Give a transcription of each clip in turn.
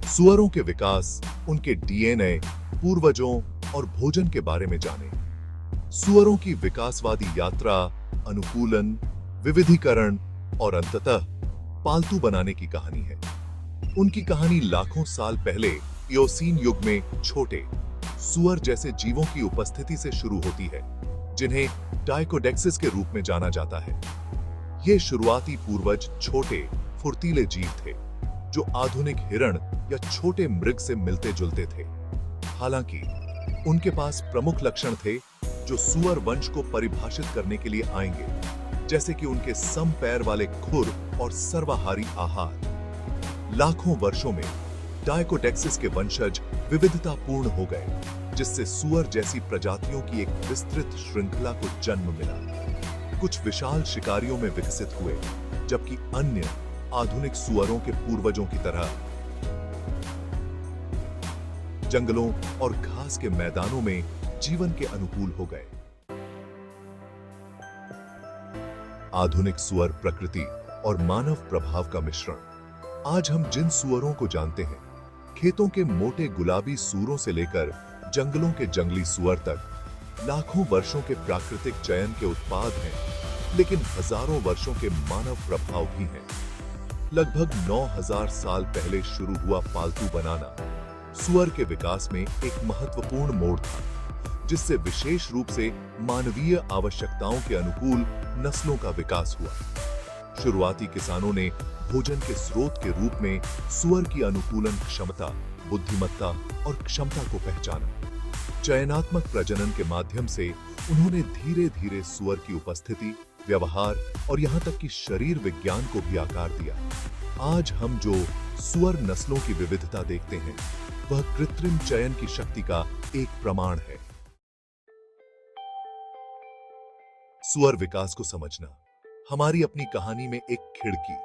सुअरों के विकास, उनके डीएनए, पूर्वजों और भोजन के बारे में जानें। सुअरों की विकासवादी यात्रा, अनुकूलन, विविधीकरण और अंततः पालतू बनाने की कहानी है। उनकी कहानी लाखों साल पहले इयोसीन युग में छोटे सुअर जैसे जीवों की उपस्थिति से शुरू होती है, जिन्हें डायकोडेक्सिस के रूप में जाना जाता है। ये शुरुआती पूर्वज छोटे, फुर्तीले जीव थे, जो आधुनिक हिरण या छोटे मृग से मिलते जुलते थे। हालांकि उनके पास प्रमुख लक्षण थे जो सुअर वंश को परिभाषित करने के लिए आएंगे, जैसे कि उनके सम पैर वाले खुर और सर्वाहारी आहार। लाखों वर्षों में डायकोडेक्सिस के वंशज विविधतापूर्ण हो गए, जिससे सुअर जैसी प्रजातियों की एक विस्तृत श्रृंखला को जन्म मिला। कुछ विशाल शिकारियों में विकसित हुए, जबकि अन्य आधुनिक सुअरों के पूर्वजों की तरह जंगलों और घास के मैदानों में जीवन के अनुकूल हो गए। आधुनिक सुअर प्रकृति और मानव प्रभाव का मिश्रण। आज हम जिन सुअरों को जानते हैं, खेतों के मोटे गुलाबी सूरों से लेकर जंगलों के जंगली सुअर तक, लाखों वर्षों के प्राकृतिक चयन के उत्पाद हैं, लेकिन हजारों वर्षों के मानव प्रभाव भी हैं। लगभग 9000 साल पहले शुरू हुआ पालतू बनाना सुअर के विकास में एक महत्वपूर्ण मोड़ था, जिससे विशेष रूप से मानवीय आवश्यकताओं के अनुकूल नस्लों का विकास हुआ। शुरुआती किसानों ने भोजन के स्रोत के रूप में सुअर की अनुकूलन क्षमता, बुद्धिमत्ता और क्षमता को पहचाना। चयनात्मक प्रजनन के माध्यम से उन्होंने धीरे-धीरे सुअर की उपस्थिति, व्यवहार और यहां तक कि शरीर विज्ञान को भी आकार दिया। आज हम जो सुअर नस्लों की विविधता देखते हैं, वह कृत्रिम चयन की शक्ति का एक प्रमाण है। सुअर विकास को समझना हमारी अपनी कहानी में एक खिड़की।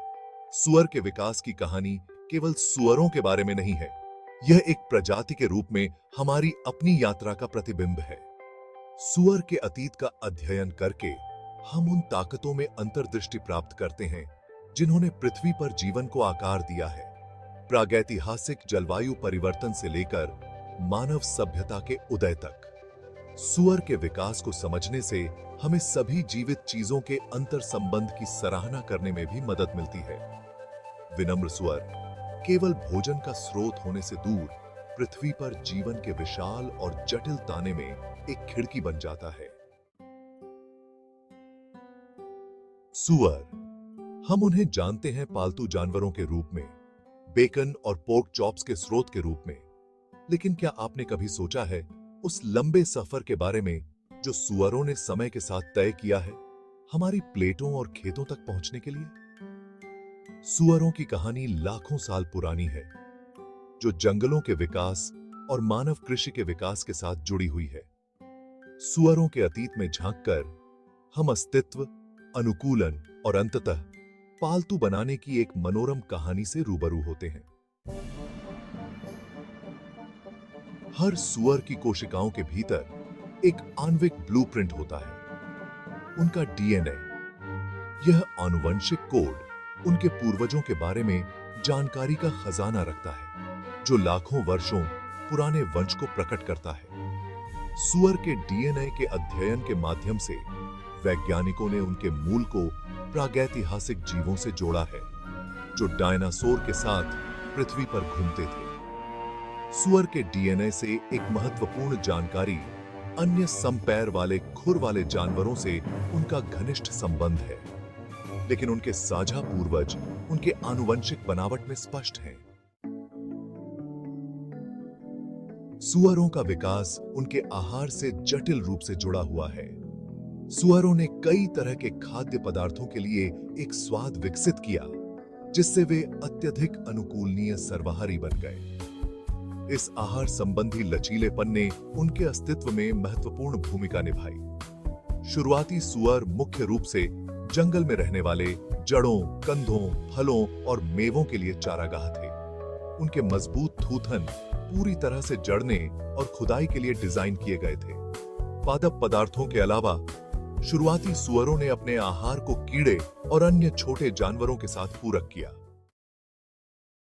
सुअर के विकास की कहानी केवल सुअरों के बारे में नहीं है, यह एक प्रजाति के रूप में हमारी अपनी यात्रा का प्रतिबिंब है। सुअर के अतीत का अध्ययन करके हम उन ताकतों में अंतर्दृष्टि प्राप्त करते हैं जिन्होंने पृथ्वी पर जीवन को आकार दिया है। प्रागैतिहासिक जलवायु परिवर्तन से लेकर मानव सभ्यता के उदय तक, सुअर के विकास को समझने से हमें सभी जीवित चीजों के अंतर संबंध की सराहना करने में भी मदद मिलती है। विनम्र सुअर केवल भोजन का स्रोत होने से दूर पृथ्वी पर जीवन के विशाल और जटिल ताने में एक खिड़की बन जाता है। सुअर, हम उन्हें जानते हैं पालतू जानवरों के रूप में, बेकन और पोर्क चॉप्स के स्रोत के रूप में, लेकिन क्या आपने कभी सोचा है उस लंबे सफर के बारे में जो सुअरों ने समय के साथ तय किया है, हमारी प्लेटों और खेतों तक पहुंचने के लिए? सुअरों की कहानी लाखों साल पुरानी है, जो जंगलों के विकास और मानव कृषि के विकास के साथ जुड़ी हुई है। सुअरों के अतीत में झांककर हम अस्तित्व, अनुकूलन और अंततः पालतू बनाने की एक मनोरम कहानी से रूबरू होते हैं। हर सुअर की कोशिकाओं के भीतर एक आणविक ब्लूप्रिंट होता है, उनका डीएनए। यह आनुवंशिक कोड उनके पूर्वजों के बारे में जानकारी का खजाना रखता है, जो लाखों वर्षों पुराने वंश को प्रकट करता है। सुअर के डीएनए के अध्ययन के माध्यम से वैज्ञानिकों ने उनके मूल को प्रागैतिहासिक जीवों से जोड़ा है, जो डायनासोर के साथ पृथ्वी पर घूमते थे। सुअर के डीएनए से एक महत्वपूर्ण जानकारी अन्य समपैर वाले खुर वाले जानवरों से उनका घनिष्ठ संबंध है, लेकिन उनके साझा पूर्वज उनके आनुवंशिक बनावट में स्पष्ट हैं। सुअरों का विकास उनके आहार से जटिल रूप से जुड़ा हुआ है। सुअरों ने कई तरह के खाद्य पदार्थों के लिए एक स्वाद विकसित किया, जिससे वे अत्यधिक अनुकूलनीय सर्वाहारी बन गए। इस आहार संबंधी लचीलेपन ने उनके अस्तित्व में महत्वपूर्ण भूमिका निभाई। शुरुआती सुअर मुख्य रूप से जंगल में रहने वाले जड़ों, कंधों, फलों और मेवों के लिए चारागाह थे। उनके मजबूत थूथन पूरी तरह से जड़ने और खुदाई के लिए डिजाइन किए गए थे। पादप पदार्थों के अलावा शुरुआती सुअरों ने अपने आहार को कीड़े और अन्य छोटे जानवरों के साथ पूरक किया।